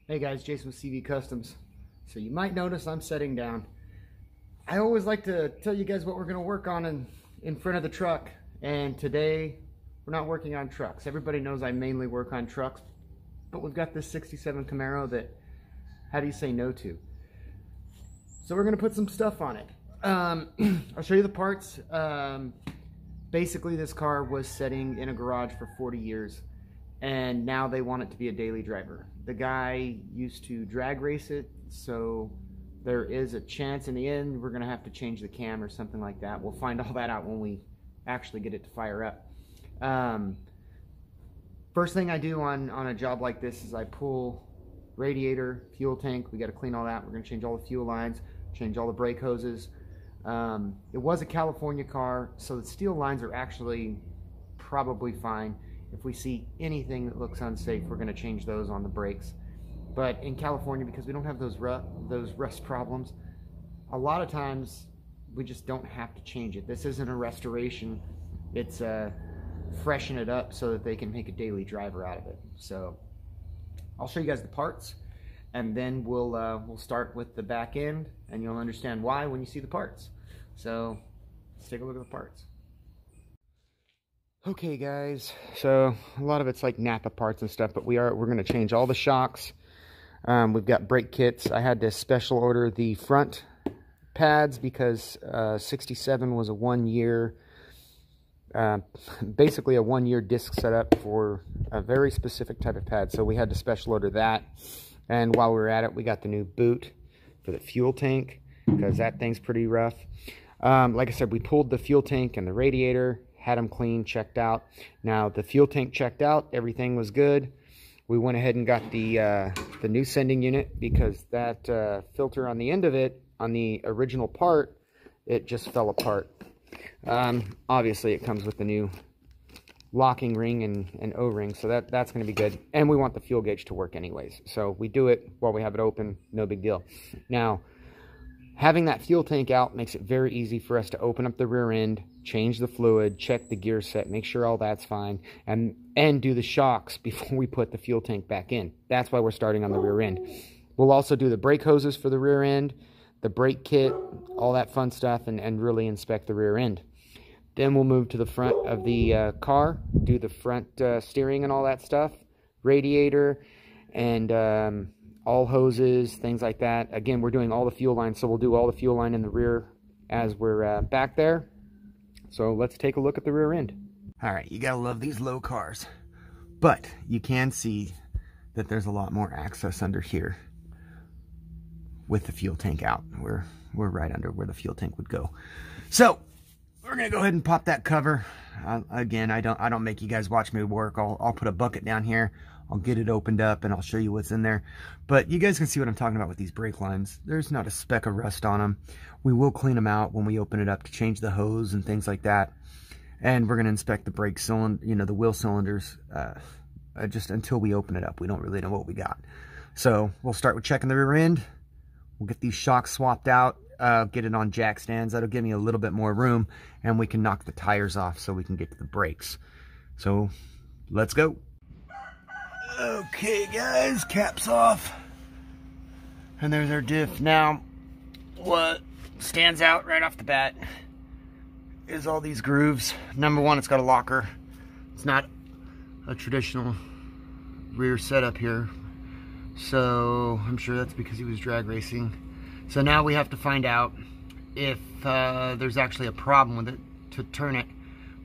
Hey guys, Jason with CV Customs. So you might notice I'm sitting down. I always like to tell you guys what we're going to work on in front of the truck. And today we're not working on trucks. Everybody knows I mainly work on trucks. But we've got this 67 Camaro that, how do you say no to? So we're going to put some stuff on it. I'll show you the parts. Basically this car was sitting in a garage for 40 years. And now they want it to be a daily driver. The guy used to drag race it, so there is a chance in the end we're gonna have to change the cam or something like that. We'll find all that out when we actually get it to fire up. First thing I do on a job like this is I pull radiator, fuel tank. We got to clean all that. We're gonna change all the fuel lines, change all the brake hoses. It was a California car, so the steel lines are actually probably fine. If we see anything that looks unsafe, we're going to change those on the brakes. But in California, because we don't have those rust problems, a lot of times we just don't have to change it. This isn't a restoration. It's freshen it up so that they can make a daily driver out of it. So I'll show you guys the parts, and then we'll start with the back end, and you'll understand why when you see the parts. So let's take a look at the parts. Okay guys, so a lot of it's like Napa parts and stuff, but we're going to change all the shocks. We've got brake kits. I had to special order the front pads because 67 was a 1 year, basically a 1 year disc setup for a very specific type of pad. So we had to special order that. And while we were at it, we got the new boot for the fuel tank because that thing's pretty rough. Like I said, we pulled the fuel tank and the radiator, had them clean, checked out. Now the fuel tank checked out, everything was good. We went ahead and got the new sending unit because that filter on the end of it, on the original part, it just fell apart. Obviously it comes with the new locking ring and O-ring, so that's going to be good. And we want the fuel gauge to work anyways, so we do it while we have it open, no big deal. Now, having that fuel tank out makes it very easy for us to open up the rear end, change the fluid, check the gear set, make sure all that's fine, and do the shocks before we put the fuel tank back in. That's why we're starting on the rear end. We'll also do the brake hoses for the rear end, the brake kit, all that fun stuff, and really inspect the rear end. Then we'll move to the front of the car, do the front steering and all that stuff, radiator, and all hoses, things like that. Again, we're doing all the fuel lines, so we'll do all the fuel line in the rear as we're back there. So let's take a look at the rear end. All right, you gotta love these low cars, but you can see that there's a lot more access under here with the fuel tank out. We're right under where the fuel tank would go. So we're gonna go ahead and pop that cover. Again, I don't make you guys watch me work. I'll put a bucket down here. I'll get it opened up and I'll show you what's in there. But you guys can see what I'm talking about with these brake lines. There's not a speck of rust on them. We will clean them out when we open it up to change the hose and things like that. And we're going to inspect the brake cylinder, the wheel cylinders, just until we open it up. We don't really know what we got. So we'll start with checking the rear end. We'll get these shocks swapped out, get it on jack stands. That'll give me a little bit more room, and we can knock the tires off so we can get to the brakes. So let's go. Okay guys, caps off, and there's our diff. Now what stands out right off the bat is all these grooves. Number one, it's got a locker. It's not a traditional rear setup here, so I'm sure that's because he was drag racing. So now we have to find out if there's actually a problem with it to turn it,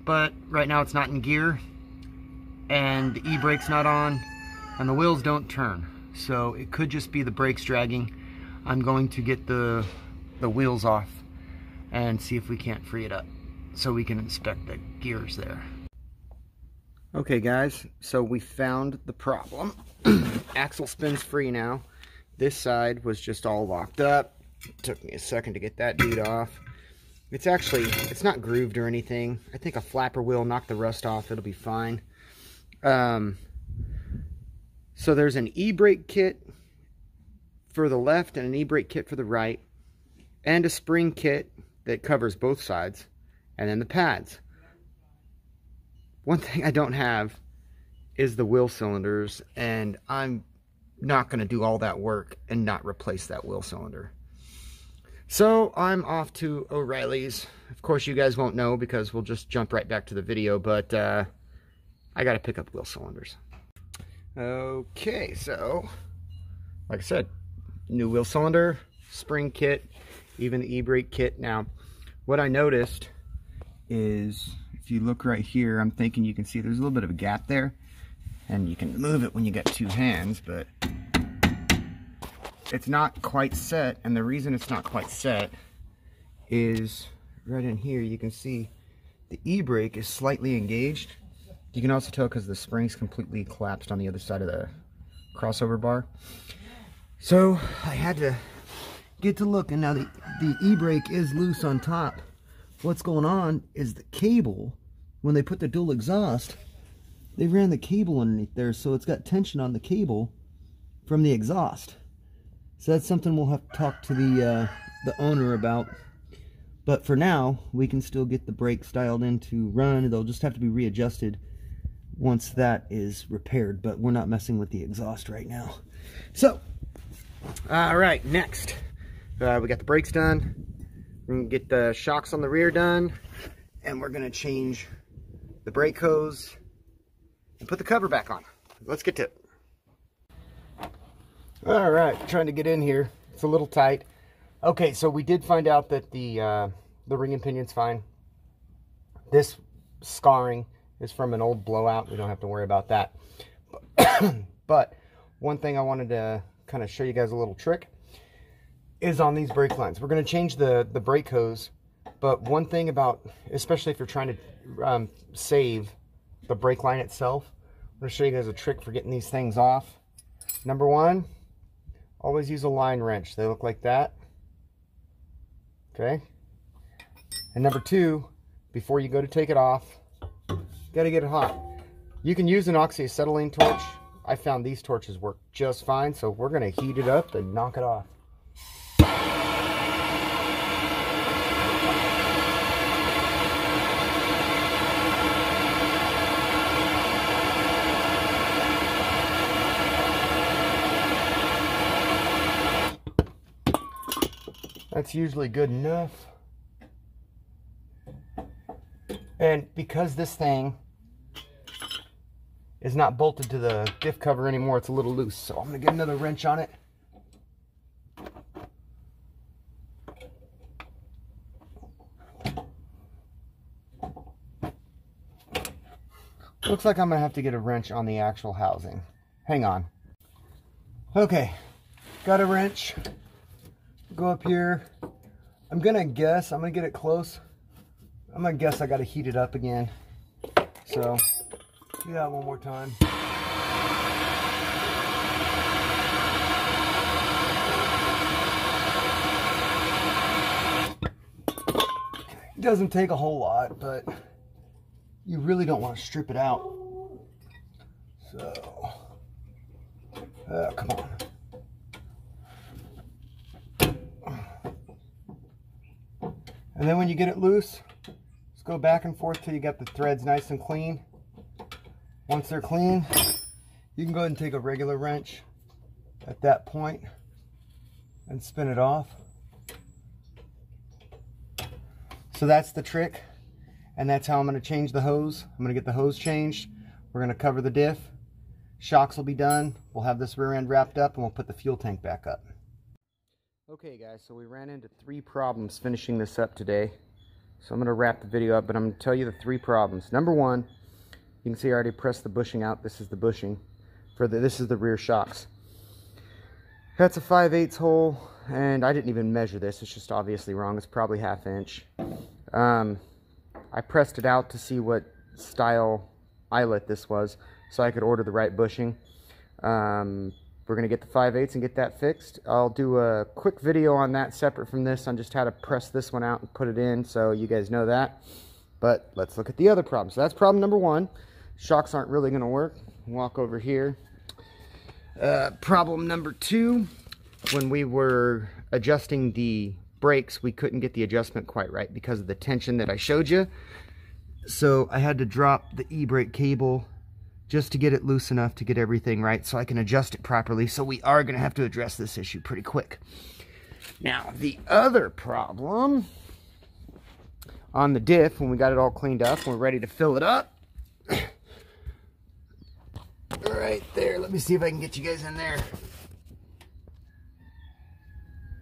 but right now it's not in gear and the e-brake's not on and the wheels don't turn, so it could just be the brakes dragging. I'm going to get the wheels off and see if we can't free it up so we can inspect the gears there. Okay guys, so we found the problem. Axle spin's free now. This side was just all locked up. It took me a second to get that dude off. It's not grooved or anything. I think a flapper wheel knocked the rust off. It'll be fine. So there's an e-brake kit for the left and an e-brake kit for the right, and a spring kit that covers both sides, and then the pads. One thing I don't have is the wheel cylinders, and I'm not going to do all that work and not replace that wheel cylinder. So I'm off to O'Reilly's. Of course, you guys won't know because we'll just jump right back to the video, but I got to pick up wheel cylinders. Okay, so like I said, new wheel cylinder, spring kit, even the e-brake kit. Now, what I noticed is, if you look right here, I'm thinking you can see there's a little bit of a gap there, and you can move it when you got two hands, but it's not quite set. And the reason it's not quite set is right in here, you can see the e-brake is slightly engaged. You can also tell because the spring's completely collapsed on the other side of the crossover bar. So I had to get to look, and now the e-brake is loose on top. What's going on is the cable, when they put the dual exhaust, they ran the cable underneath there, so it's got tension on the cable from the exhaust. So that's something we'll have to talk to the owner about. But for now, we can still get the brakes dialed in to run. They'll just have to be readjusted once that is repaired, but we're not messing with the exhaust right now. So, all right, next, we got the brakes done. We're gonna get the shocks on the rear done, and we're gonna change the brake hose and put the cover back on. Let's get to it. All right, trying to get in here. It's a little tight. Okay, so we did find out that the ring and pinion's fine. This scarring is from an old blowout. We don't have to worry about that. But one thing I wanted to kind of show you guys a little trick is on these brake lines. We're going to change the brake hose, but one thing about, especially if you're trying to save the brake line itself, I'm going to show you guys a trick for getting these things off. Number one, always use a line wrench. They look like that. Okay. And number two, before you go to take it off, got to get it hot. You can use an oxyacetylene torch. I found these torches work just fine, so we're going to heat it up and knock it off. That's usually good enough. And because this thing is not bolted to the diff cover anymore, it's a little loose. So I'm going to get another wrench on it. Looks like I'm going to have to get a wrench on the actual housing. Hang on. Okay, got a wrench. Go up here. I'm gonna guess, I'm gonna get it close. I'm gonna guess I gotta heat it up again. So, do that one more time. It doesn't take a whole lot, but you really don't want to strip it out. So, come on. And then when you get it loose, just go back and forth till you got the threads nice and clean. Once they're clean, you can go ahead and take a regular wrench at that point and spin it off. So that's the trick, and that's how I'm going to change the hose. I'm going to get the hose changed. We're going to cover the diff. Shocks will be done. We'll have this rear end wrapped up, and we'll put the fuel tank back up. Okay guys, so we ran into 3 problems finishing this up today. So I'm going to wrap the video up, but I'm going to tell you the 3 problems. Number 1, you can see I already pressed the bushing out. This is the bushing. This is the rear shocks. That's a 5/8 hole, and I didn't even measure this. It's just obviously wrong. It's probably 1/2 inch. I pressed it out to see what style eyelet this was, so I could order the right bushing. We're going to get the 5/8 and get that fixed. I'll do a quick video on that separate from this on just how to press this one out and put it in, so you guys know that. But let's look at the other problem. So that's problem number 1. Shocks aren't really going to work. Walk over here. Problem number 2, when we were adjusting the brakes, we couldn't get the adjustment quite right because of the tension that I showed you. So I had to drop the e-brake cable just to get it loose enough to get everything right so I can adjust it properly. So we are going to have to address this issue pretty quick. Now, the other problem on the diff, when we got it all cleaned up, we're ready to fill it up. Right there. Let me see if I can get you guys in there.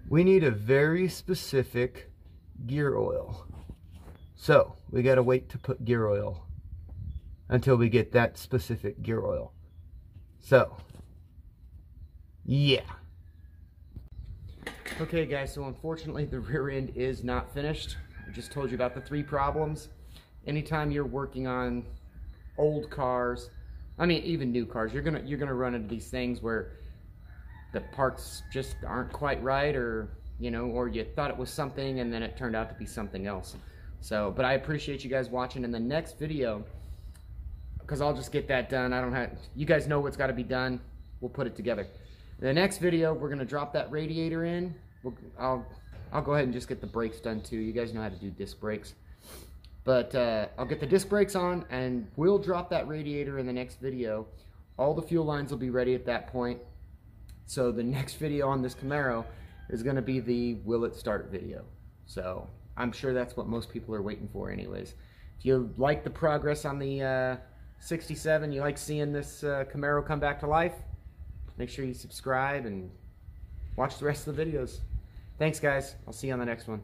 We need a very specific gear oil. So, we got to wait to put gear oil until we get that specific gear oil. So, yeah. Okay guys, so unfortunately the rear end is not finished. I just told you about the 3 problems. Anytime you're working on old cars, I mean even new cars, you're gonna run into these things where the parts just aren't quite right, or you know, or you thought it was something and then it turned out to be something else. So, but I appreciate you guys watching. In the next video, because I'll just get that done. I don't have, you guys know what's got to be done. We'll put it together. In the next video, we're gonna drop that radiator in. I'll go ahead and just get the brakes done too. You guys know how to do disc brakes. But I'll get the disc brakes on and we'll drop that radiator in the next video. All the fuel lines will be ready at that point. So the next video on this Camaro is going to be the will it start video. So I'm sure that's what most people are waiting for anyways. If you like the progress on the 67, you like seeing this Camaro come back to life, make sure you subscribe and watch the rest of the videos. Thanks guys. I'll see you on the next one.